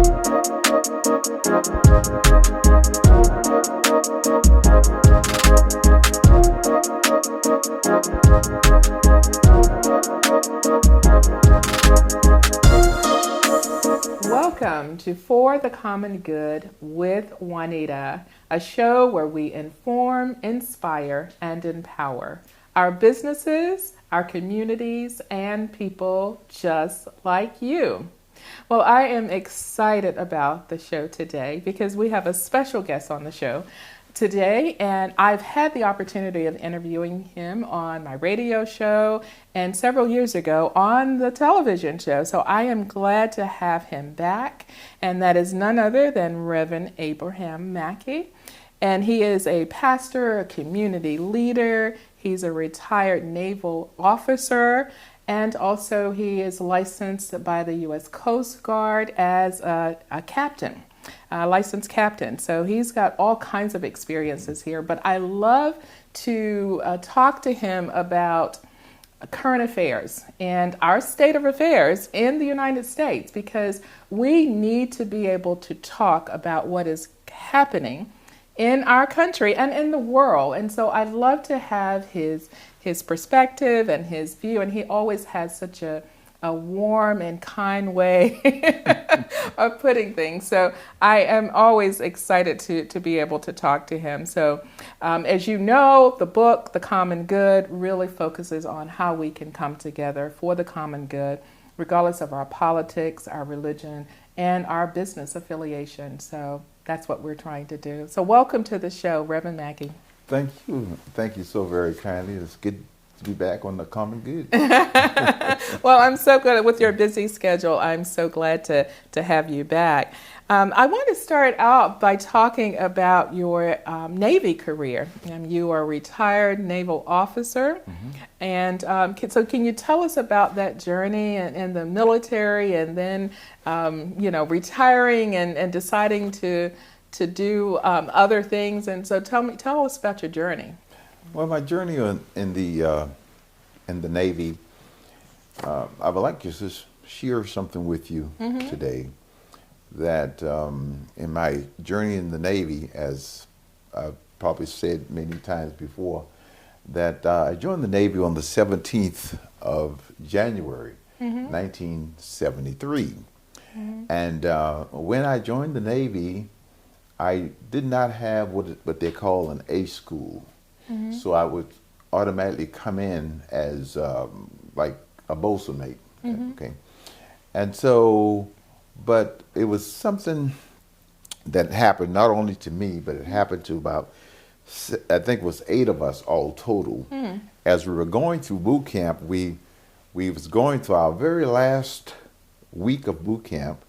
Welcome to For the Common Good with Juanita, a show where we inform, inspire, and empower our businesses, our communities, and people just like you. Well, I am excited about the show today because we have a special guest on the show today, and I've had the opportunity of interviewing him on my radio show and several years ago on the television show. So I am glad to have him back, and that is none other than Reverend Abraham Mackey. And he is a pastor, a community leader. He's a retired naval officer, and also he is licensed by the U.S. Coast Guard as a captain. Licensed captain. So he's got all kinds of experiences here, but I love to talk to him about current affairs and our state of affairs in the United States, because we need to be able to talk about what is happening in our country and in the world. And so I'd love to have his perspective and his view, and he always has such a warm and kind way of putting things. So I am always excited to be able to talk to him. So as you know, the book, The Common Good, really focuses on how we can come together for the common good, regardless of our politics, our religion, and our business affiliation. So that's what we're trying to do. So welcome to the show, Reverend Mackey. Thank you. Thank you so very kindly. It's good to be back on The Common Good. Well, I'm so good with your busy schedule. I'm so glad to have you back. I want to start out by talking about your Navy career. You are a retired naval officer. Mm-hmm. And so can you tell us about that journey in the military, and then, retiring and deciding to do other things? And so tell us about your journey. Well, my journey in the Navy, I would like to just share something with you mm-hmm. today. That in my journey in the Navy, as I've probably said many times before, that I joined the Navy on the 17th of January, mm-hmm. 1973. Mm-hmm. And when I joined the Navy, I did not have what they call an A school. Mm-hmm. So I would automatically come in as like a bosun mate. Mm-hmm. Okay. And so, but it was something that happened not only to me, but it happened to about, I think it was 8 of us all total. Mm. As we were going through boot camp, we was going through our very last week of boot camp.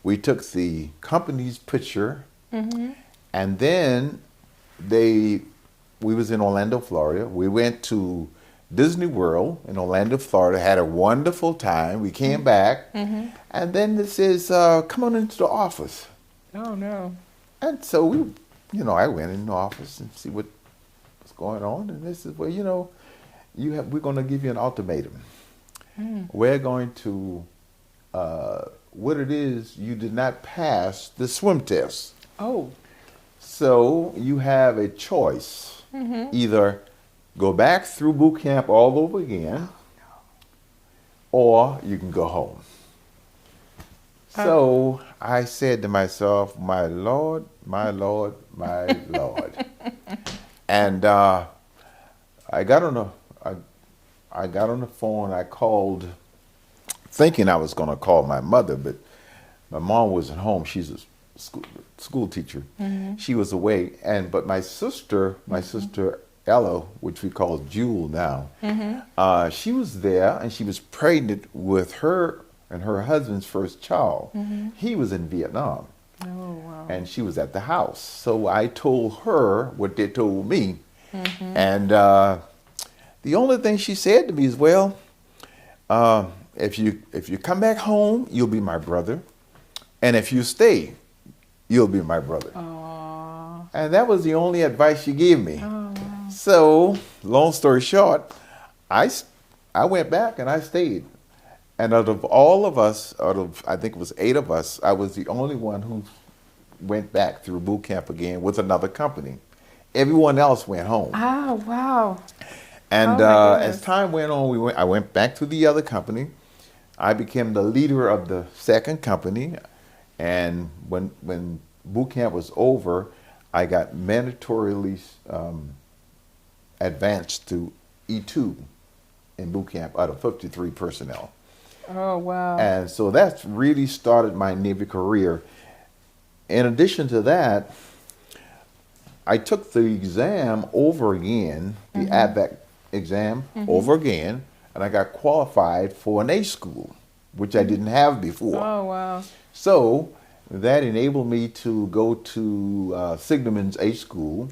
We took the company's picture, mm-hmm. and then we was in Orlando, Florida. We went to Disney World in Orlando, Florida, had a wonderful time. We came mm-hmm. back, mm-hmm. and then it says, come on into the office. Oh, no. And so I went in the office and see what's going on, and this is, well, we're going to give you an ultimatum. Mm. We're going to, what it is, you did not pass the swim test. Oh. So you have a choice. Mm-hmm. Either go back through boot camp all over again, or you can go home. So I said to myself, my Lord, my Lord, my Lord. And I got on the phone. I called, thinking I was going to call my mother, but my mom wasn't home. She's a school teacher. Mm-hmm. She was away, but my sister Ella, which we call Jewel now, mm-hmm. She was there, and she was pregnant with her and her husband's first child. Mm-hmm. He was in Vietnam. Oh, wow. And she was at the house. So I told her what they told me. Mm-hmm. And the only thing she said to me is, well, if you come back home, you'll be my brother. And if you stay, you'll be my brother. Aww. And that was the only advice she gave me. Oh, wow. So, long story short, I went back and I stayed. And out of all of us, I think it was 8 of us, I was the only one who went back through boot camp again with another company. Everyone else went home. Oh, wow. And Oh, my as goodness. time went on, I went back to the other company. I became the leader of the second company. And when boot camp was over, I got mandatorily advanced to E2 in boot camp out of 53 personnel. Oh, wow. And so that's really started my Navy career. In addition to that, I took the exam over again, the ADVAC exam over again, and I got qualified for an A school, which I didn't have before. Oh, wow. So that enabled me to go to Signalman's A school,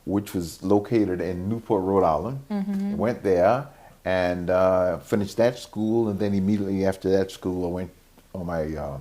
which was located in Newport, Rhode Island. Went there and finished that school, and then immediately after that school, I went on my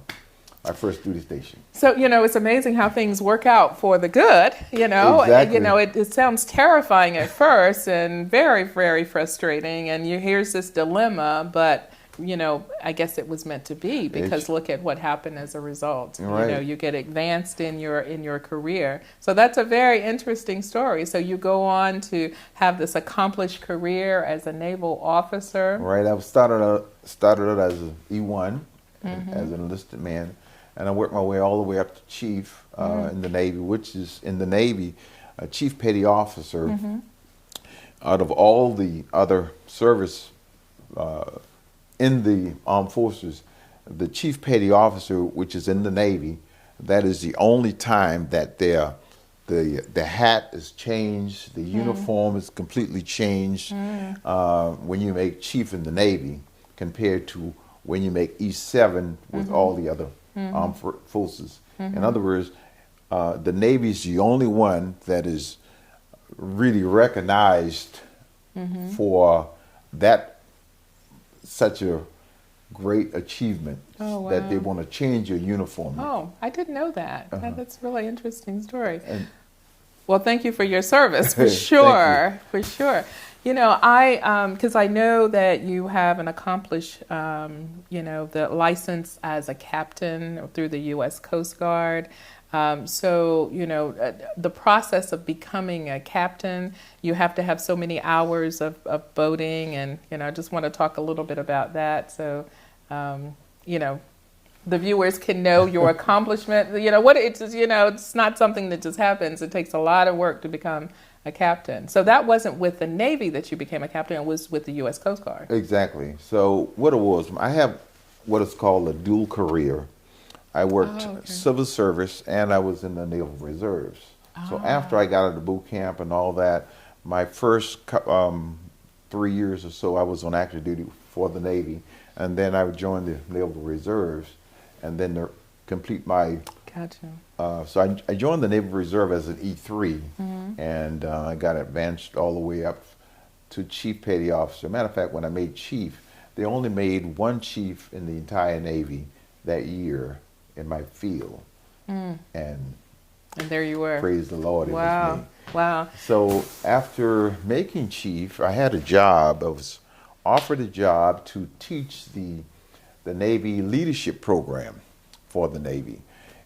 first duty station. So, it's amazing how things work out for the good, Exactly. It sounds terrifying at first and very, very frustrating. And here's this dilemma, but, I guess it was meant to be, because look at what happened as a result. Right. You get advanced in your career. So that's a very interesting story. So you go on to have this accomplished career as a naval officer. Right. I started out as an E1, as an enlisted man. And I worked my way all the way up to chief in the Navy, which is in the Navy, a chief petty officer. Out of all the other service in the armed forces, the chief petty officer, which is in the Navy, that is the only time that the hat is changed, the uniform is completely changed when you make chief in the Navy compared to when you make E7 with all the other armed forces. In other words, the Navy is the only one that is really recognized for that such a great achievement that they want to change your uniform. Oh, I didn't know that. That's a really interesting story. And Well, thank you for your service, for Thank sure, for sure. Because I know that you have an accomplished, the license as a captain through the U.S. Coast Guard. The process of becoming a captain, you have to have so many hours of boating, and I just want to talk a little bit about that. So, the viewers can know your accomplishment. It's not something that just happens. It takes a lot of work to become a captain. So that wasn't with the Navy that you became a captain. It was with the U.S. Coast Guard. Exactly. So what it was, I have what is called a dual career. I worked civil service and I was in the Naval Reserves. So after I got out of boot camp and all that, my first 3 years or so, I was on active duty for the Navy, and then I joined the Naval Reserves, and then to complete my Gotcha. so I joined the Naval Reserve as an E3, and I got advanced all the way up to Chief Petty Officer. Matter of fact, when I made Chief, they only made one Chief in the entire Navy that year in my field. And there you were. praise the Lord, it Wow. was me. Wow. So after making Chief, I had a job. I was offered a job to teach the Navy leadership program for the Navy.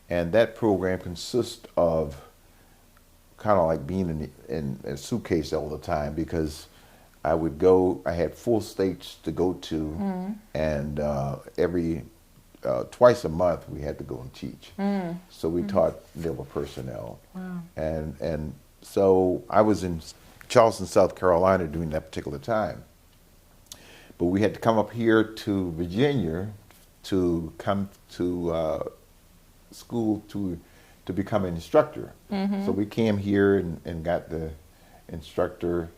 And that program consists of kind of like being in a suitcase all the time, because I would go, I had 4 states to go to, and every twice a month we had to go and teach. So we taught naval personnel. Wow. And so I was in Charleston, South Carolina during that particular time. But we had to come up here to Virginia to come to school to become an instructor. So we came here and got the instructor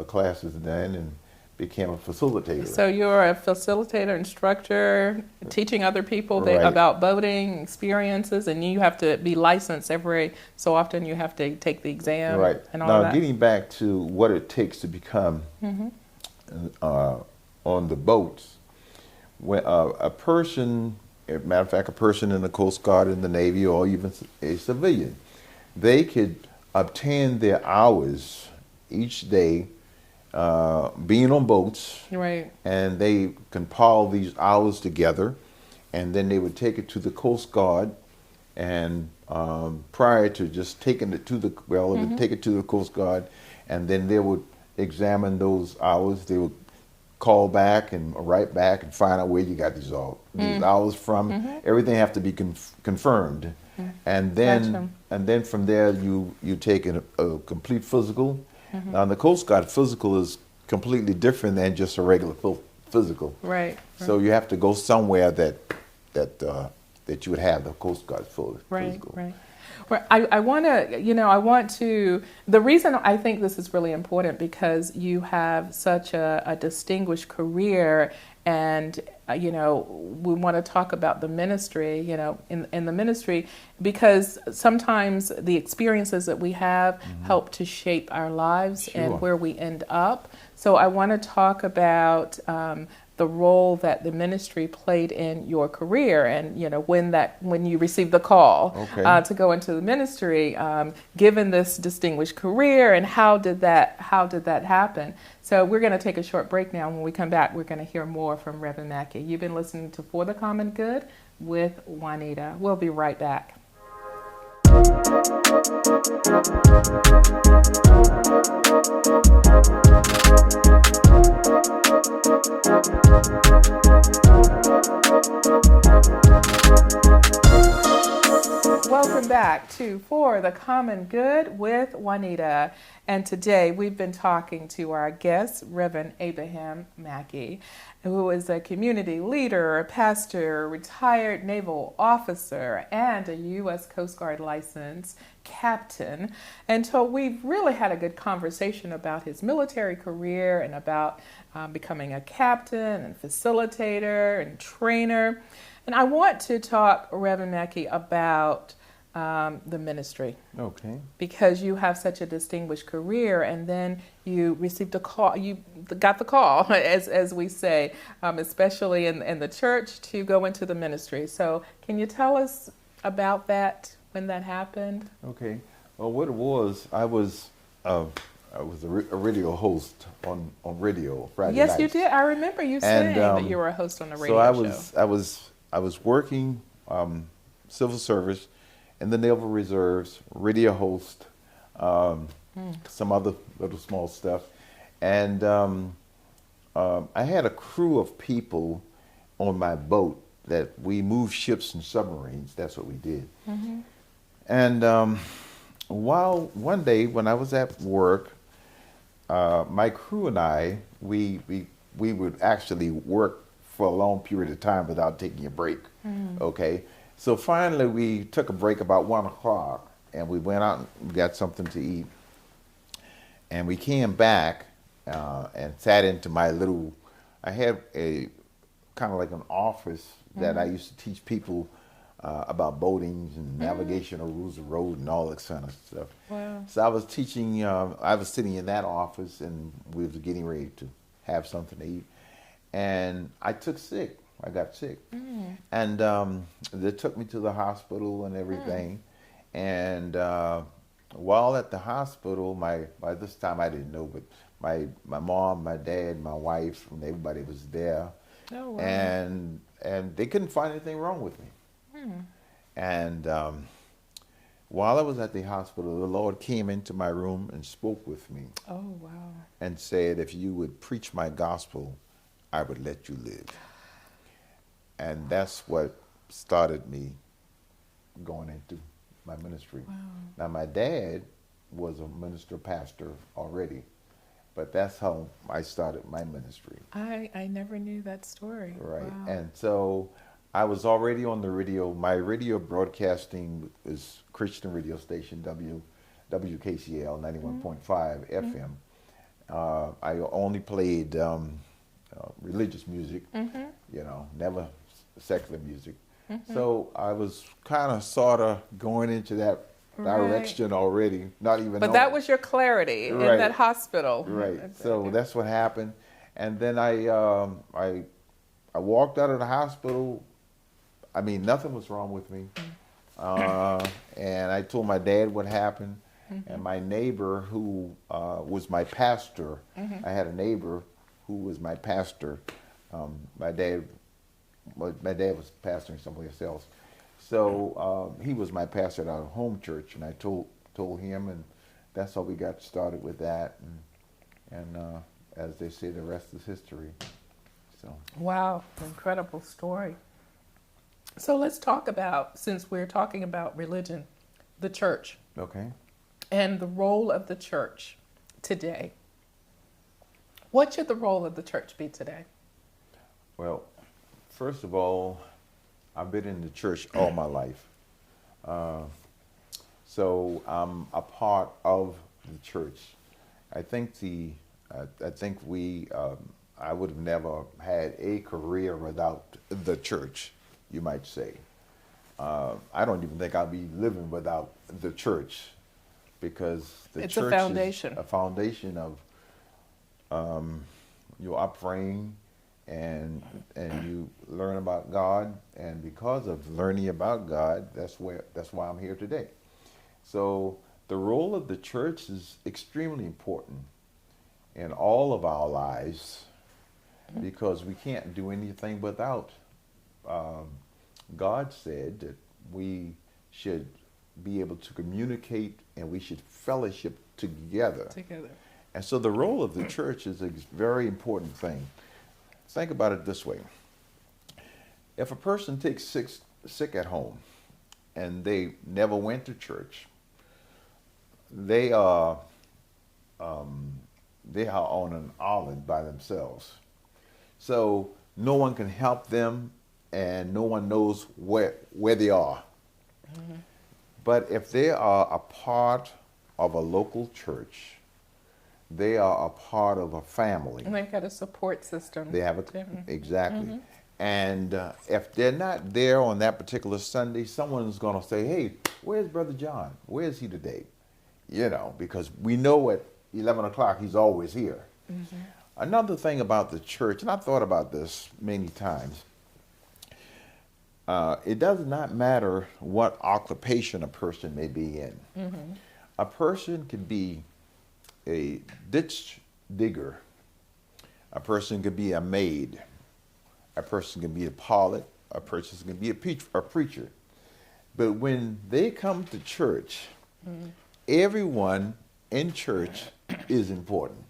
classes done and became a facilitator. So you're a facilitator, instructor, teaching other people Right. about boating experiences, and you have to be licensed every so often. You have to take the exam, Right. and all Now, that. getting back to what it takes to become on the boats, when a person, as a matter of fact, a person in the Coast Guard, in the Navy, or even a civilian, they could obtain their hours each day being on boats, Right. and they compile these hours together, and then they would take it to the Coast Guard, and prior to just taking it to the well, they would take it to the Coast Guard, and then they would examine those hours. They would call back and write back and find out where you got these hours from. Everything have to be confirmed, and then Gotcha. from there you take a complete physical. Now the Coast Guard physical is completely different than just a regular physical. Right. So you have to go somewhere that you would have the Coast Guard physical. Right. Well, I want to, the reason I think this is really important because you have such a distinguished career, and, we want to talk about the ministry, in the ministry, because sometimes the experiences that we have help to shape our lives and where we end up. So I want to talk about the role that the ministry played in your career, and when you received the call to go into the ministry, given this distinguished career, and how did that happen? So we're going to take a short break now. When we come back, we're going to hear more from Reverend Mackey. You've been listening to For the Common Good with Juanita. We'll be right back. Welcome back to For the Common Good with Juanita. And today we've been talking to our guest, Reverend Abraham Mackey, who is a community leader, a pastor, retired naval officer, and a U.S. Coast Guard licensed captain. And so we've really had a good conversation about his military career and about becoming a captain and facilitator and trainer. And I want to talk, Reverend Mackey, about the ministry. Okay. Because you have such a distinguished career, and then you received a call, you got the call, as we say, especially in the church, to go into the ministry. So can you tell us about that, when that happened? Okay. Well, what it was, I was a radio host on radio Friday Yes, nights. you did. I remember you saying that you were a host on a radio show. I was working civil service in the Naval Reserves, radio host, some other little small stuff, and I had a crew of people on my boat that we moved ships and submarines. That's what we did. And while one day when I was at work, my crew and I, we would actually work for a long period of time without taking a break. Okay, so finally we took a break about 1 o'clock, and we went out and got something to eat, and we came back and sat into my little. I had a kind of like an office that I used to teach people about boating and navigational rules of road and all that kind of stuff. Wow. So I was teaching. I was sitting in that office, and we was getting ready to have something to eat, and I got sick, and they took me to the hospital and everything. And while at the hospital, by this time I didn't know, but my mom, my dad, my wife, and everybody was there. Oh, wow. And they couldn't find anything wrong with me. And while I was at the hospital, the Lord came into my room and spoke with me. Oh, wow. And said, if you would preach my gospel, I would let you live. And that's what started me going into my ministry. Wow. Now, my dad was a minister pastor already, but that's how I started my ministry. I never knew that story. Right. Wow. And so I was already on the radio. My radio broadcasting is Christian radio station, WKCL 91.5 FM. I only played religious music, never secular music. So I was kind of sort of going into that direction already, not even But knowing. that was your clarity in that hospital. Right. So that's what happened. And then I walked out of the hospital. I mean, nothing was wrong with me. And I told my dad what happened. And my neighbor who was my pastor, I had a neighbor who was my pastor. My dad was pastoring someplace else. So he was my pastor at our home church, and I told him, and that's how we got started with that. And as they say, the rest is history. So. Wow, incredible story. So let's talk about, since we're talking about religion, the church. Okay. And the role of the church today. What should the role of the church be today? Well, first of all, I've been in the church all my life. So I'm a part of the church. I think I would have never had a career without the church, you might say. I don't even think I'll be living without the church, because the It's church a foundation. is a foundation of your upbringing, and you learn about God, and because of learning about God, that's why I'm here today. So the role of the church is extremely important in all of our lives, because we can't do anything without. God said that we should be able to communicate and we should fellowship together. And so the role of the church is a very important thing. Think about it this way. If a person takes sick at home and they never went to church, they are on an island by themselves. So no one can help them, and no one knows where they are. Mm-hmm. But if they are a part of a local church, they are a part of a family. And they've got a support system. They have exactly. Mm-hmm. And if they're not there on that particular Sunday, someone's going to say, "Hey, where's Brother John? Where's he today?" Because we know at 11 o'clock he's always here. Mm-hmm. Another thing about the church, and I've thought about this many times, it does not matter what occupation a person may be in. Mm-hmm. A person can be a ditch digger. A person could be a maid. A person can be a pilot. A person can be a preacher. But when they come to church, everyone in church is important.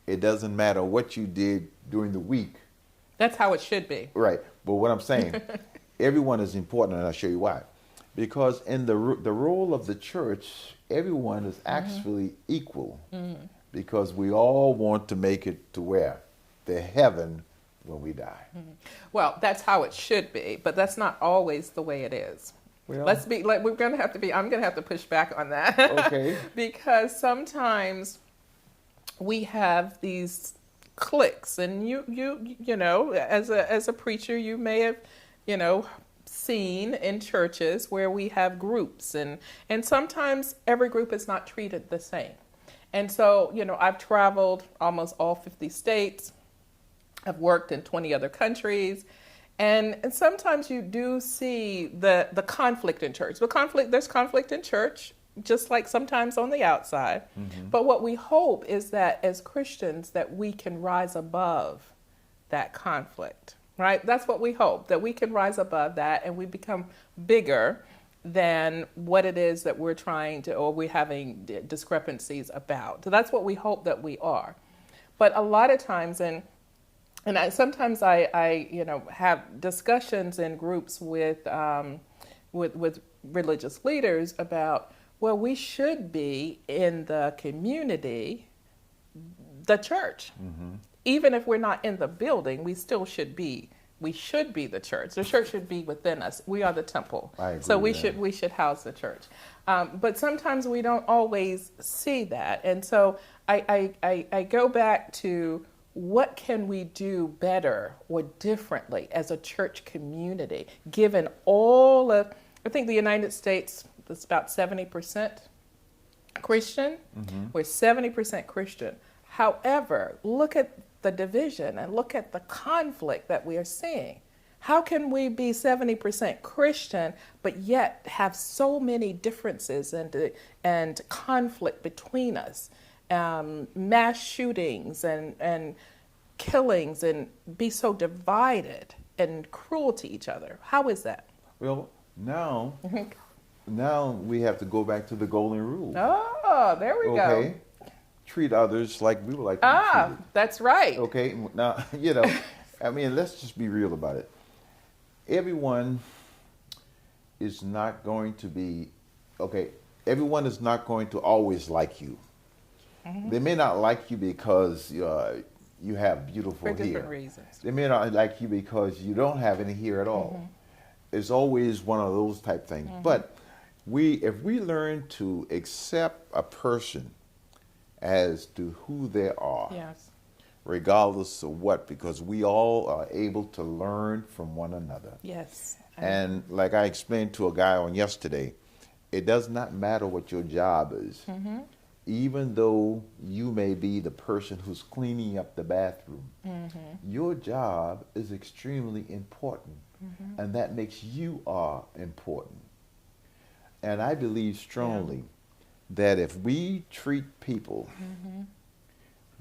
It doesn't matter what you did during the week. That's how it should be. Right. But what I'm saying, everyone is important, and I'll show you why. Because in the role of the church, everyone is actually equal. Mm-hmm. Because we all want to make it to where? The heaven when we die. Mm-hmm. Well, that's how it should be, but that's not always the way it is. Well, I'm going to have to push back on that. Okay. Because sometimes we have these cliques, and you know, as a preacher, you may have, seen in churches where we have groups, and sometimes every group is not treated the same. And so, I've traveled almost all 50 states. I've worked in 20 other countries. And sometimes you do see the conflict in church. There's conflict in church, just like sometimes on the outside. Mm-hmm. But what we hope is that as Christians, that we can rise above that conflict, right? That's what we hope, that we can rise above that and we become bigger than what it is that we're trying to, or we're having discrepancies about. So that's what we hope that we are. But a lot of times, sometimes I have discussions in groups with religious leaders about, well, we should be in the community, the church. Mm-hmm. Even if we're not in the building, we still should be. We should be the church. The church should be within us. We are the temple. I agree so we with should house the church. But sometimes we don't always see that, and so I go back to, what can we do better or differently as a church community, given all of, I think the United States is about 70% Christian. Mm-hmm. We're 70% Christian. However, look at the division and look at the conflict that we are seeing. How can we be 70% Christian, but yet have so many differences and conflict between us? Mass shootings and killings, and be so divided and cruel to each other. How is that? Well, now we have to go back to the golden rule. Oh, there we go. Treat others like we would like to be treated. That's right. Okay, now, I mean, let's just be real about it. Everyone is not going to be, everyone is not going to always like you. They may not like you because you have beautiful hair. For different reasons. They may not like you because you don't have any hair at all. It's always one of those type things. But if we learn to accept a person as to who they are, yes, regardless of what, because we all are able to learn from one another. Yes. And like I explained to a guy on yesterday, it does not matter what your job is. Even though you may be the person who's cleaning up the bathroom, your job is extremely important, and that makes you are important. And I believe strongly that if we treat people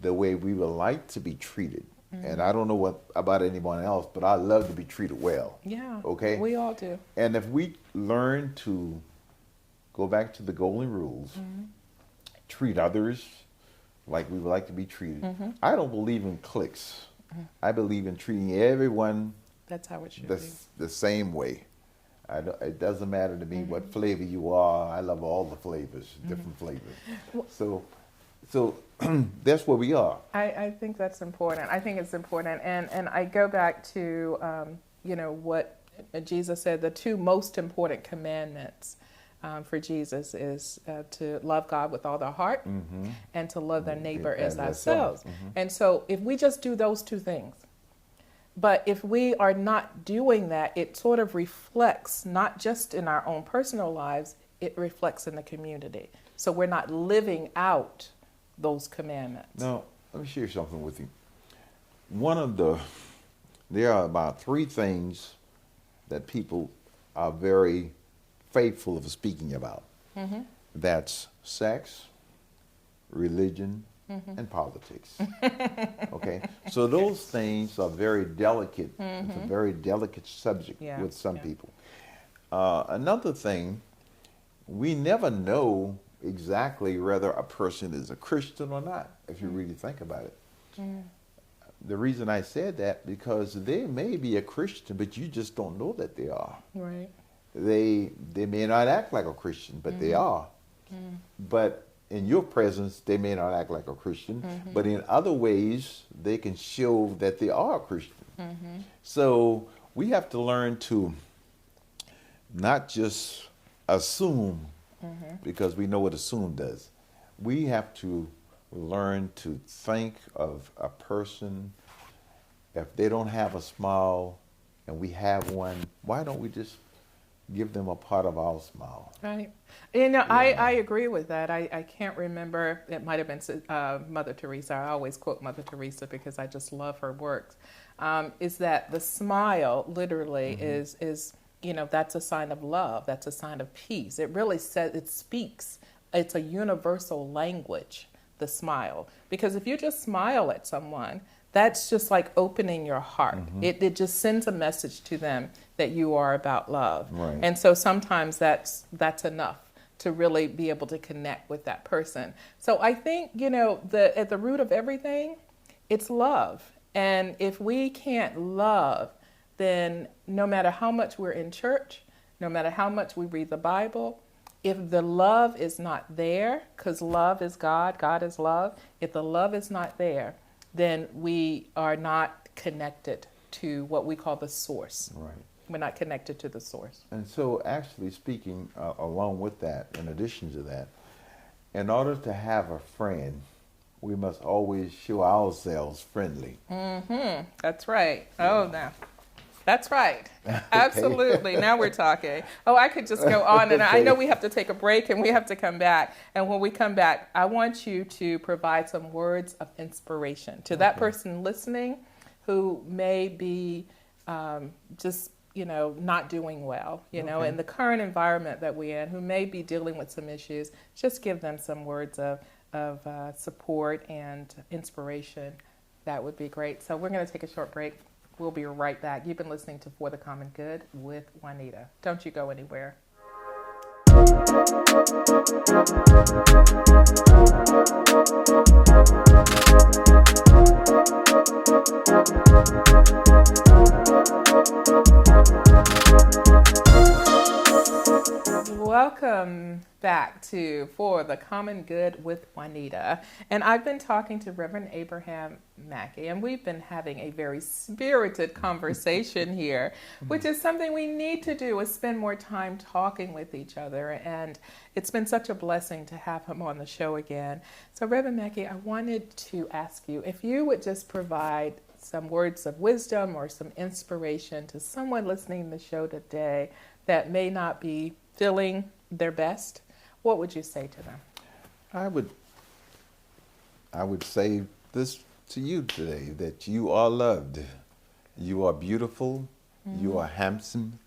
the way we would like to be treated, and I don't know what about anyone else, but I love to be treated well. Yeah. Okay? We all do. And if we learn to go back to the golden rules, treat others like we would like to be treated. I don't believe in cliques. I believe in treating everyone That's how it should be. the same way. It doesn't matter to me what flavor you are. I love all the flavors, different flavors. So that's where we are. I think that's important. I think it's important. And I go back to, what Jesus said, the two most important commandments for Jesus is to love God with all their heart and to love their neighbor as ourselves. And so if we just do those two things, but if we are not doing that, it sort of reflects not just in our own personal lives, it reflects in the community. So we're not living out those commandments. Now, let me share something with you. There are about 3 things that people are very faithful of speaking about. That's sex, religion, and politics. Okay, so those things are very delicate. It's a very delicate subject with some people. Another thing, we never know exactly whether a person is a Christian or not, if you really think about it. The reason I said that, because they may be a Christian, but you just don't know that they are. Right. They may not act like a Christian, but they are. But in your presence, they may not act like a Christian, but in other ways, they can show that they are a Christian. So we have to learn to not just assume, because we know what assume does. We have to learn to think of a person. If they don't have a smile and we have one, why don't we just give them a part of our smile? Right. I agree with that. I can't remember. It might have been Mother Teresa. I always quote Mother Teresa because I just love her works. Is that the smile literally is that's a sign of love. That's a sign of peace. It really says, it speaks. It's a universal language, the smile. Because if you just smile at someone, that's just like opening your heart. It just sends a message to them that you are about love. Right. And so sometimes that's enough to really be able to connect with that person. So I think, at the root of everything, it's love. And if we can't love, then no matter how much we're in church, no matter how much we read the Bible, if the love is not there, because love is God, God is love, if the love is not there, then we are not connected to what we call the source. Right. We're not connected to the source. And so actually speaking, along with that, in addition to that, in order to have a friend, we must always show ourselves friendly. That's right. Oh, no. That's right. Absolutely. Now we're talking. Oh, I could just go on. And I know we have to take a break and we have to come back. And when we come back, I want you to provide some words of inspiration to that person listening who may be just, not doing well, Okay. in the current environment that we're in, who may be dealing with some issues, just give them some words of support and inspiration. That would be great. So we're going to take a short break. We'll be right back. You've been listening to For the Common Good with Juanita. Don't you go anywhere. Welcome back to For the Common Good with Juanita. And I've been talking to Reverend Abraham Mackey, and we've been having a very spirited conversation here, which is something we need to do, is spend more time talking with each other. And it's been such a blessing to have him on the show again. So Reverend Mackey, I wanted to ask you if you would just provide some words of wisdom or some inspiration to someone listening to the show today that may not be feeling their best. What would you say to them? I would say this to you today, that you are loved, you are beautiful, you are handsome,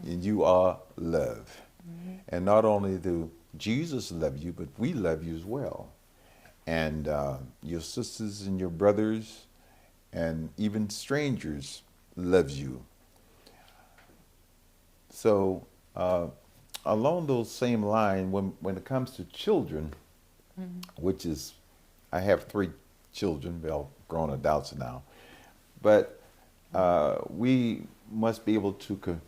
and you are loved. And not only do Jesus love you, but we love you as well. And your sisters and your brothers and even strangers loves you. So along those same lines, when it comes to children, which is, I have 3 children, they're all grown adults now, but we must be able to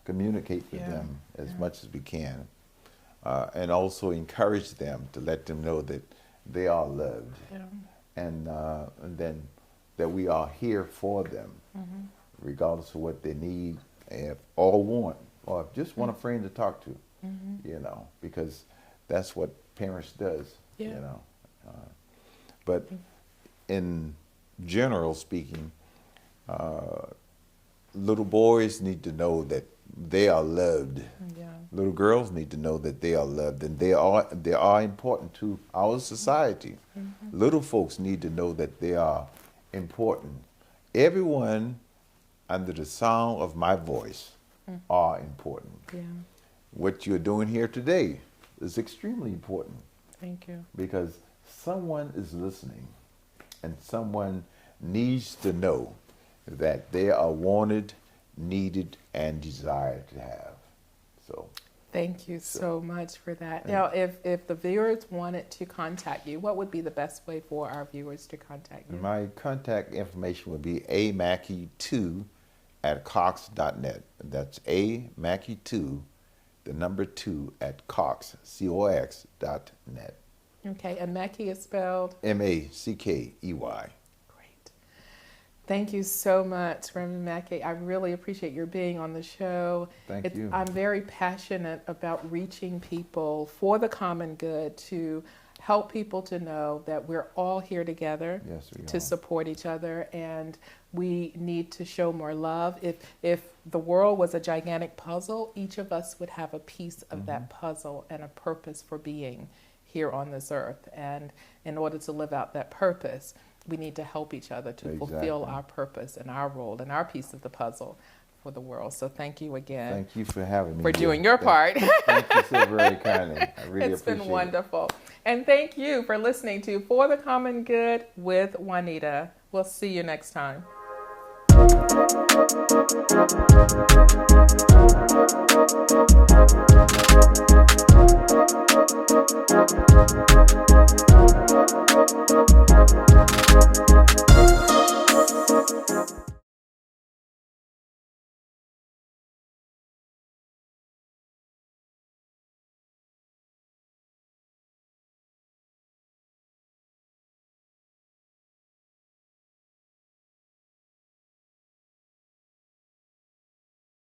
communicate with them as much as we can, and also encourage them to let them know that they are loved, and then that we are here for them, regardless of what they need or want, or just want a friend to talk to, because that's what parents does, but in general speaking, little boys need to know that they are loved. Little girls need to know that they are loved, and they are important to our society. Little folks need to know that they are important. Everyone under the sound of my voice are important. What you're doing here today is extremely important. Thank you. Because someone is listening, and someone needs to know that they are wanted, needed, and desired to have. So thank you so much for that. Now, if the viewers wanted to contact you, what would be the best way for our viewers to contact you? My contact information would be amackey2@cox.net. That's amackey2, the number 2 at Cox, COX.net. Okay, and Mackey is spelled? Mackey. Great. Thank you so much, Reverend Mackey. I really appreciate your being on the show. Thank you. I'm very passionate about reaching people for the common good, to help people to know that we're all here together to support each other, and we need to show more love. If the world was a gigantic puzzle, each of us would have a piece of that puzzle and a purpose for being here on this earth. And in order to live out that purpose, we need to help each other to fulfill our purpose and our role and our piece of the puzzle for the world. So thank you again. Thank you for having me. For doing your part. Thank you so very kindly. I really It's appreciate been wonderful. And thank you for listening to For the Common Good with Juanita. We'll see you next time.